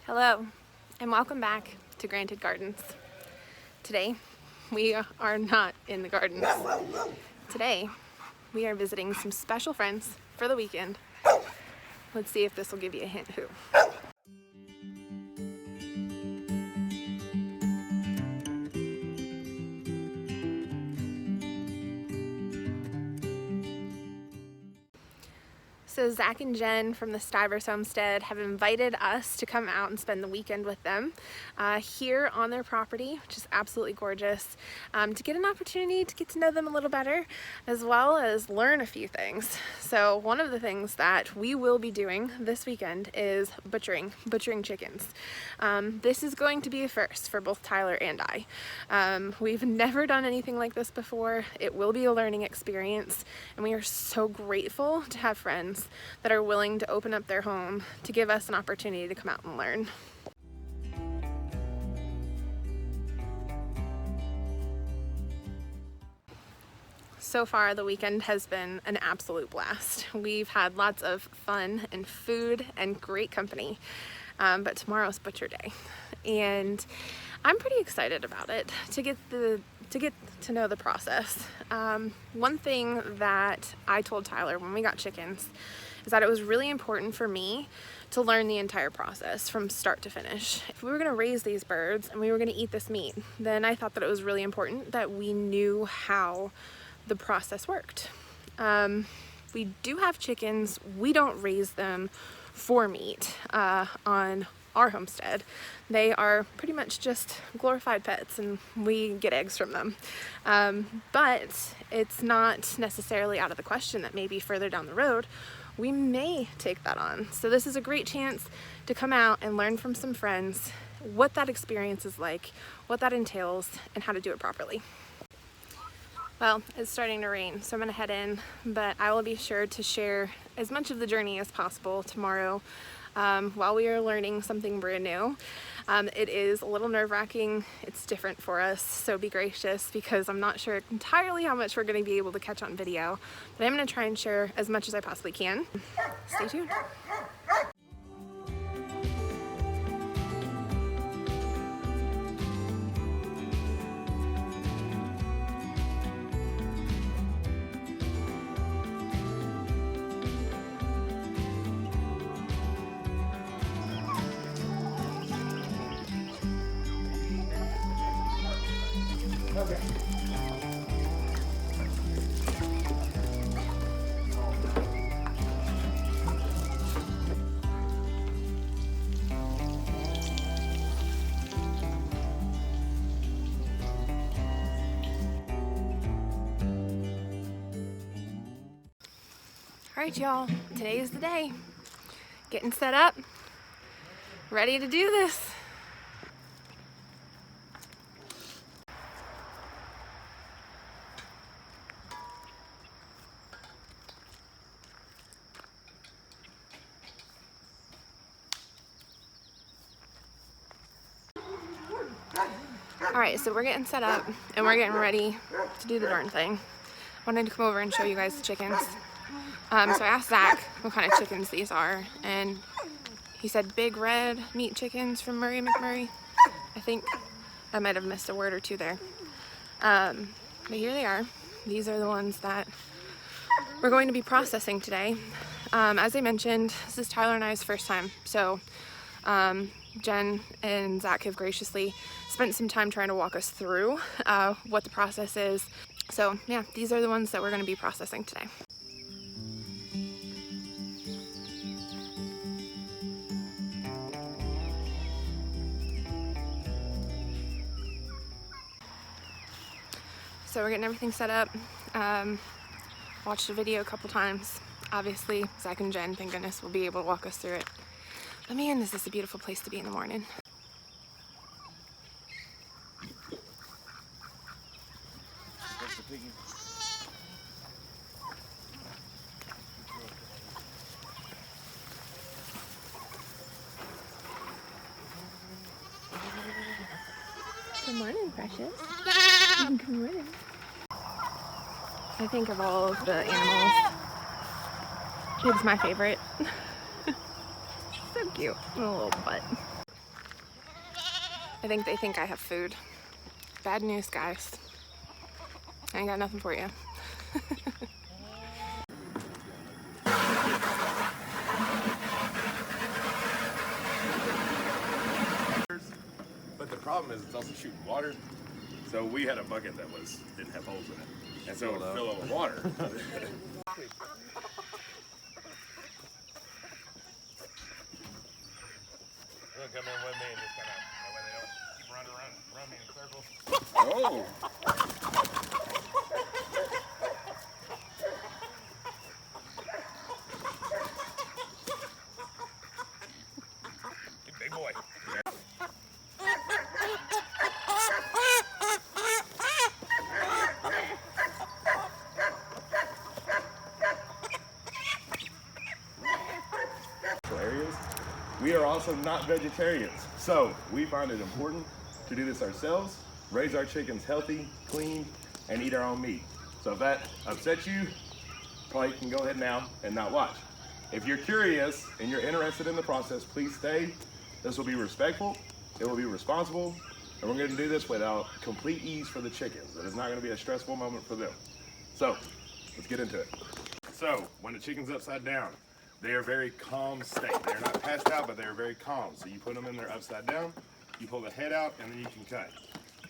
Hello, and welcome back to Granted Gardens. Today, we are not in the gardens. Today, we are visiting some special friends for the weekend. Let's see if this will give you a hint who. So Zach and Jen from the Stivers Homestead have invited us to come out and spend the weekend with them here on their property, which is absolutely gorgeous, to get an opportunity to get to know them a little better, as well as learn a few things. So one of the things that we will be doing this weekend is butchering chickens. This is going to be a first for both Tyler and I. We've never done anything like this before. It will be a learning experience, and we are so grateful to have friends that are willing to open up their home to give us an opportunity to come out and learn. So far, the weekend has been an absolute blast. We've had lots of fun and food and great company, but tomorrow's butcher day, and I'm pretty excited about it to get to know the process. One thing that I told Tyler when we got chickens is that it was really important for me to learn the entire process from start to finish. If we were going to raise these birds and we were going to eat this meat, then I thought that it was really important that we knew how the process worked. We do have chickens. We don't raise them for meat on our homestead. They are pretty much just glorified pets, and we get eggs from them. But it's not necessarily out of the question that maybe further down the road we may take that on. So this is a great chance to come out and learn from some friends what that experience is like, what that entails, and how to do it properly. Well, it's starting to rain, so I'm gonna head in, but I will be sure to share as much of the journey as possible tomorrow while we are learning something brand new. It is a little nerve-wracking. It's different for us, so be gracious, because I'm not sure entirely how much we're going to be able to catch on video, but I'm going to try and share as much as I possibly can. Stay tuned. Okay. All right, y'all, today is the day. Getting set up, ready to do this. Alright, so we're getting set up and we're getting ready to do the darn thing. I wanted to come over and show you guys the chickens. So I asked Zach what kind of chickens these are, and he said big red meat chickens from Murray McMurray. I think I might have missed a word or two there. But here they are. These are the ones that we're going to be processing today. As I mentioned, this is Tyler and I's first time, so Jen and Zach have graciously spent some time trying to walk us through what the process is. So yeah, these are the ones that we're going to be processing today. So we're getting everything set up. Watched the video a couple times. Obviously, Zach and Jen, thank goodness, will be able to walk us through it. But man, is this a beautiful place to be in the morning. Good morning, precious. Good morning. I think of all of the animals, it's my favorite. So cute, a little butt. I think they think I have food. Bad news, guys. I ain't got nothing for you. But the problem is it's also shooting water. So we had a bucket that didn't have holes in it. And so it would fill up with water. Come in with me and just kind of, that way they don't keep running around me in circles. Oh! Big boy. Areas. We are also not vegetarians, so we find it important to do this ourselves, raise our chickens healthy, clean, and eat our own meat. So if that upsets you, probably can go ahead now and not watch. If you're curious and you're interested in the process, please stay. This will be respectful, it will be responsible, and we're going to do this without complete ease for the chickens. It is not going to be a stressful moment for them. So let's get into it. So when the chicken's upside down, they are very calm state. They're not passed out, but they're very calm. So you put them in there upside down, you pull the head out, and then you can cut.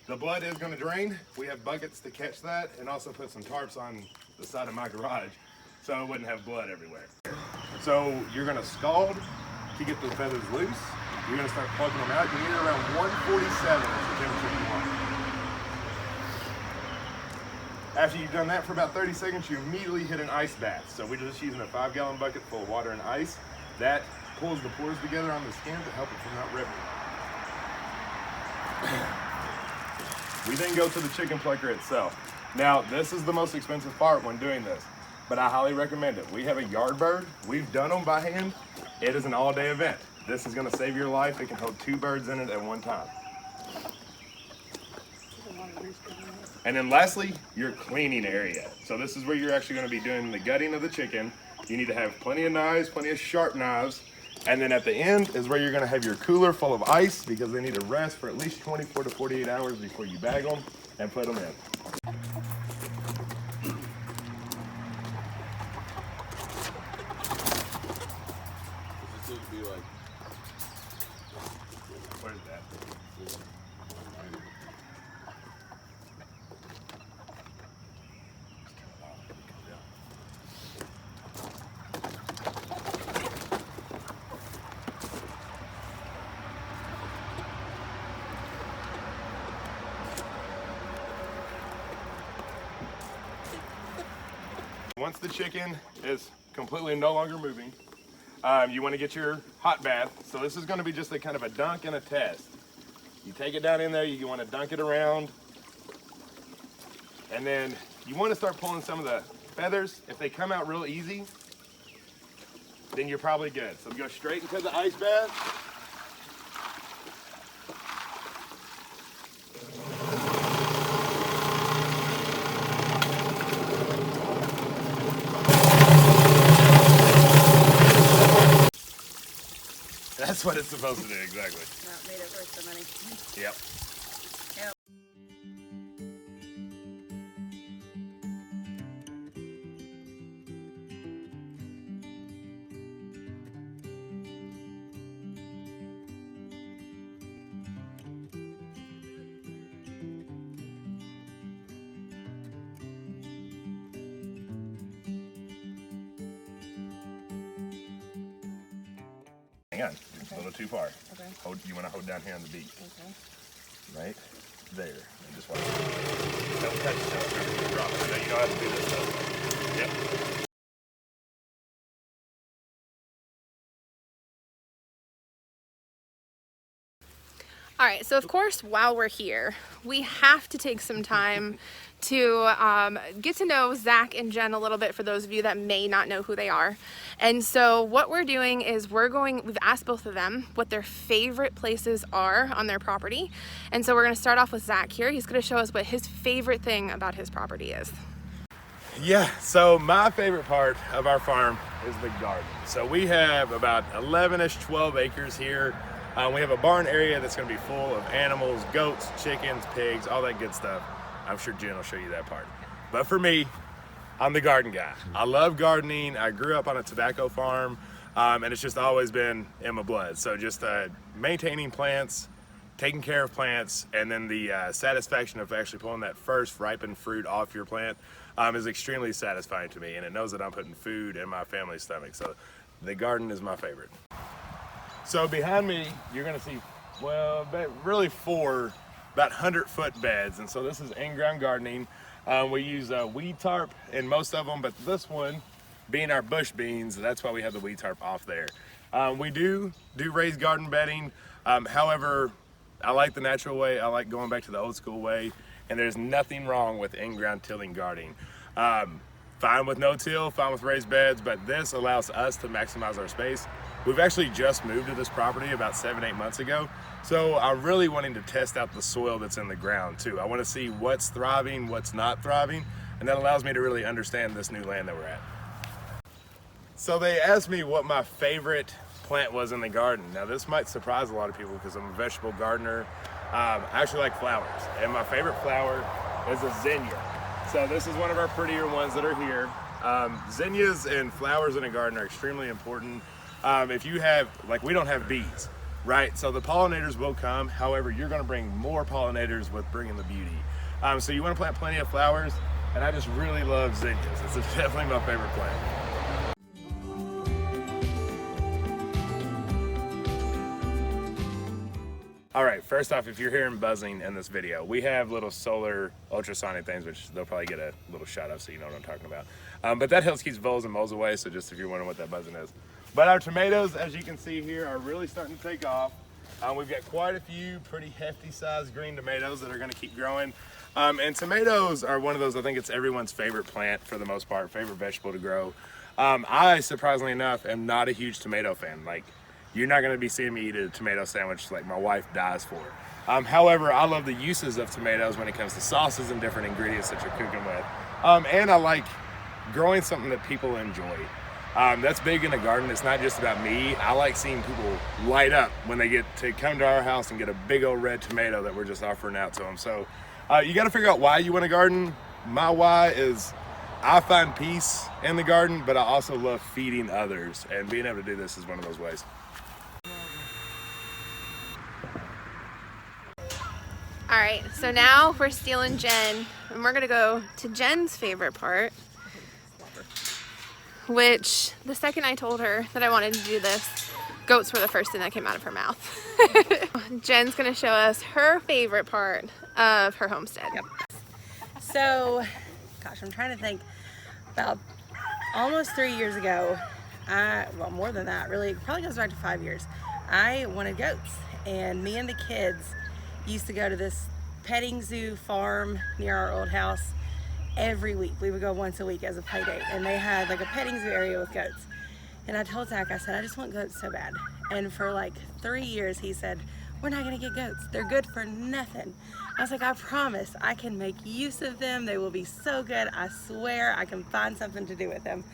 The blood is gonna drain. We have buckets to catch that, and also put some tarps on the side of my garage so it wouldn't have blood everywhere. So you're gonna scald to get the feathers loose. You're gonna start plucking them out. You need around 147 is the temperature you want. After you've done that for about 30 seconds, you immediately hit an ice bath. So we're just using a 5-gallon bucket full of water and ice. That pulls the pores together on the skin to help it from not ripping. We then go to the chicken plucker itself. Now, this is the most expensive part when doing this, but I highly recommend it. We have a yard bird. We've done them by hand. It is an all-day event. This is gonna save your life. It can hold 2 birds in it at one time. And then lastly, your cleaning area. So this is where you're actually gonna be doing the gutting of the chicken. You need to have plenty of knives, plenty of sharp knives. And then at the end is where you're gonna have your cooler full of ice because they need to rest for at least 24 to 48 hours before you bag them and put them in. This seems to be like, Where's that? Once the chicken is completely no longer moving, you want to get your hot bath. So this is going to be just a kind of a dunk and a test. You take it down in there, you want to dunk it around, and then you want to start pulling some of the feathers. If they come out real easy, then you're probably good. So go straight into the ice bath. That's what it's supposed to do, exactly. Not made it worth the money. Yep. Yep. Hang on, it's a little too far. Okay. You want to hold down here on the beak. Okay. Right there. And just watch. Don't touch it. Don't drop it. You don't have to do this though. Yep. All right, so of course, while we're here, we have to take some time to get to know Zach and Jen a little bit for those of you that may not know who they are. And so what we're doing is we've asked both of them what their favorite places are on their property. And so we're gonna start off with Zach here. He's gonna show us what his favorite thing about his property is. Yeah, so my favorite part of our farm is the garden. So we have about 11-ish, 12 acres here. We have a barn area that's going to be full of animals, goats, chickens, pigs, all that good stuff. I'm sure Jen will show you that part. But for me, I'm the garden guy. I love gardening. I grew up on a tobacco farm, and it's just always been in my blood. So just maintaining plants, taking care of plants, and then the satisfaction of actually pulling that first ripened fruit off your plant is extremely satisfying to me, and it knows that I'm putting food in my family's stomach. So the garden is my favorite. So behind me, you're gonna see, well, really four about 100-foot beds, and so this is in-ground gardening. We use weed tarp in most of them, but this one, being our bush beans, that's why we have the weed tarp off there. We do raised garden bedding. However, I like the natural way. I like going back to the old school way, and there's nothing wrong with in-ground tilling gardening. Fine with no-till, fine with raised beds, but this allows us to maximize our space. We've actually just moved to this property about 7-8 months ago, so I'm really wanting to test out the soil that's in the ground too. I want to see what's thriving, what's not thriving, and that allows me to really understand this new land that we're at. So they asked me what my favorite plant was in the garden. Now this might surprise a lot of people because I'm a vegetable gardener. I actually like flowers, and my favorite flower is a zinnia. So this is one of our prettier ones that are here. Zinnias and flowers in a garden are extremely important. If you have, like, we don't have bees, right? So the pollinators will come. However, you're going to bring more pollinators with bringing the beauty. So you want to plant plenty of flowers, and I just really love zinnias. It's definitely my favorite plant. All right, first off, if you're hearing buzzing in this video, we have little solar ultrasonic things, which they'll probably get a little shot of so you know what I'm talking about. But that helps keep voles and moles away, so just if you're wondering what that buzzing is. But our tomatoes, as you can see here, are really starting to take off. We've got quite a few pretty hefty sized green tomatoes that are gonna keep growing. And tomatoes are one of those, I think it's everyone's favorite plant for the most part, favorite vegetable to grow. I, surprisingly enough, am not a huge tomato fan. Like, you're not gonna be seeing me eat a tomato sandwich like my wife dies for. However, I love the uses of tomatoes when it comes to sauces and different ingredients that you're cooking with. And I like growing something that people enjoy. That's big in the garden. It's not just about me. I like seeing people light up when they get to come to our house and get a big old red tomato that we're just offering out to them. So you gotta figure out why you want to garden. My why is I find peace in the garden, but I also love feeding others, and being able to do this is one of those ways. All right, so now we're stealing Jen, and we're gonna go to Jen's favorite part, which the second I told her that I wanted to do this, goats were the first thing that came out of her mouth. Jen's gonna show us her favorite part of her homestead. Yep. So, gosh, I'm trying to think. About almost 3 years ago, well, more than that, really, it probably goes back to 5 years. I wanted goats, and me and the kids used to go to this petting zoo farm near our old house every week. We would go once a week as a play date, and they had like a petting zoo area with goats. And I told Zach, I said, I just want goats so bad. And for like 3 years, he said, we're not gonna get goats. They're good for nothing. I was like, I promise I can make use of them. They will be so good. I swear I can find something to do with them.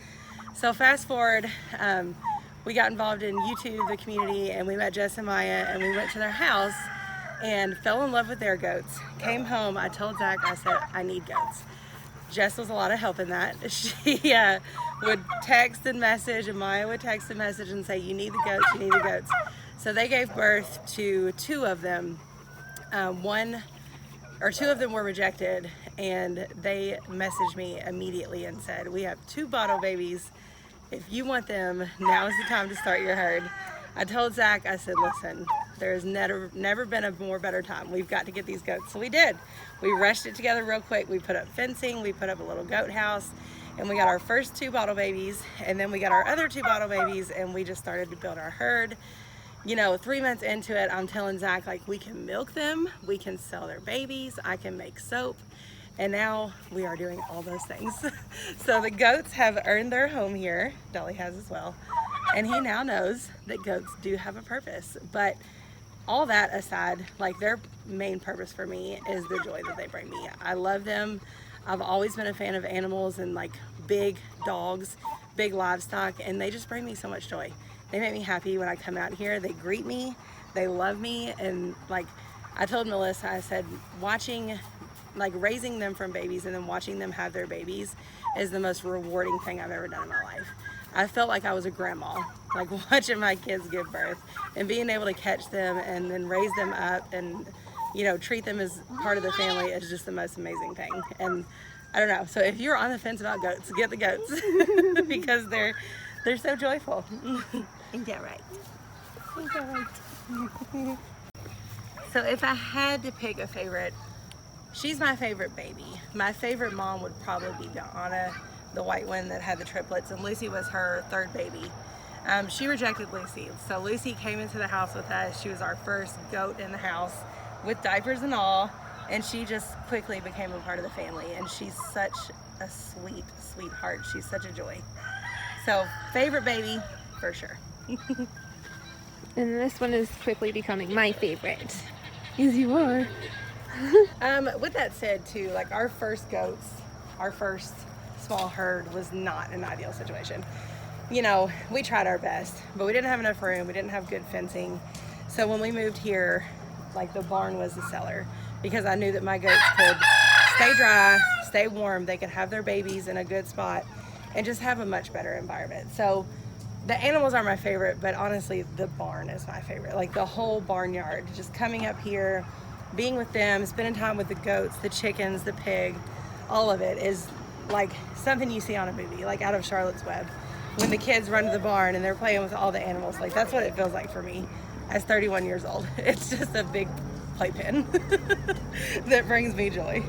So fast forward, we got involved in YouTube, the community, and we met Jess and Maya, and we went to their house and fell in love with their goats. Came home, I told Zach, I said, I need goats. Jess was a lot of help in that. She would text and message, and Maya would text and message and say, you need the goats, you need the goats. So they gave birth to 2 of them. 2 of them were rejected, and they messaged me immediately and said, we have 2 bottle babies. If you want them, now is the time to start your herd. I told Zach, I said, listen, there's never been a more better time. We've got to get these goats. So we did. We rushed it together real quick. We put up fencing, we put up a little goat house, and we got our first 2 bottle babies, and then we got our other 2 bottle babies, and we just started to build our herd. You know, 3 months into it, I'm telling Zach, like, we can milk them, we can sell their babies, I can make soap, and now we are doing all those things. So the goats have earned their home here. Dolly has as well. And he now knows that goats do have a purpose. But all that aside, like, their main purpose for me is the joy that they bring me. I love them. I've always been a fan of animals and like big dogs, big livestock, and they just bring me so much joy. They make me happy when I come out here. They greet me. they love me. And like I told Melissa, I said, watching, like raising them from babies and then watching them have their babies is the most rewarding thing I've ever done in my life. I felt like I was a grandma, like watching my kids give birth and being able to catch them and then raise them up and, you know, treat them as part of the family is just the most amazing thing. And I don't know. So if you're on the fence about goats, get the goats because they're so joyful. Ain't that right? Ain't that right? So if I had to pick a favorite, she's my favorite baby. My favorite mom would probably be Donna, the white one that had the triplets, and Lucy was her third baby. She rejected Lucy, so Lucy came into the house with us. She was our first goat in the house with diapers and all, and she just quickly became a part of the family, and she's such a sweet, sweetheart. She's such a joy. So favorite baby, for sure. And this one is quickly becoming my favorite. Yes, you are. With that said too, like our first goats, our first small herd was not an ideal situation. You know, we tried our best, but we didn't have enough room. We didn't have good fencing. So when we moved here, like the barn was the cellar because I knew that my goats could stay dry, stay warm. They could have their babies in a good spot and just have a much better environment. So the animals are my favorite, but honestly, the barn is my favorite. Like the whole barnyard, just coming up here, being with them, spending time with the goats, the chickens, the pig, all of it is like something you see on a movie, like out of Charlotte's Web. When the kids run to the barn and they're playing with all the animals, like that's what it feels like for me as 31 years old. It's just a big playpen that brings me joy.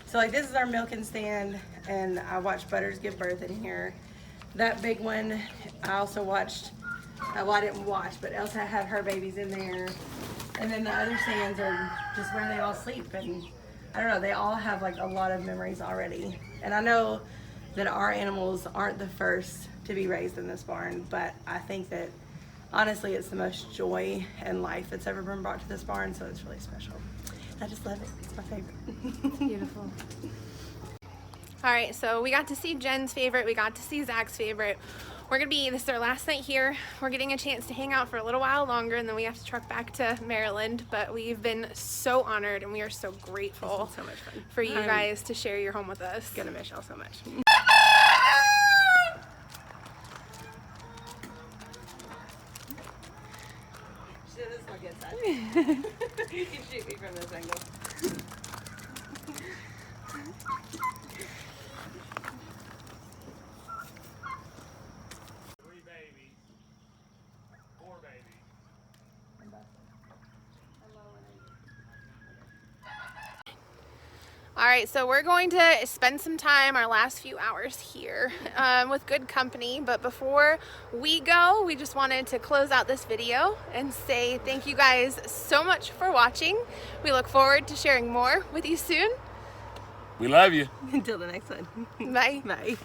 So like this is our milking stand, and I watched Butters give birth in here. That big one, I also watched, well I didn't watch, but Elsa had her babies in there. And then the other stands are just where they all sleep, and I don't know, they all have like a lot of memories already. And I know that our animals aren't the first to be raised in this barn, but I think that honestly it's the most joy and life that's ever been brought to this barn, so it's really special. I just love it. It's my favorite. Beautiful. All right, so we got to see Jen's favorite, we got to see Zach's favorite. This is our last night here. We're getting a chance to hang out for a little while longer, and then we have to truck back to Maryland, but we've been so honored and we are so grateful So much fun for you guys to share your home with us. Gonna miss y'all so much. Let's look inside. You can shoot me from this angle. All right, so we're going to spend some time, our last few hours here with good company. But before we go, we just wanted to close out this video and say thank you guys so much for watching. We look forward to sharing more with you soon. We love you. Until the next one. Bye. Bye.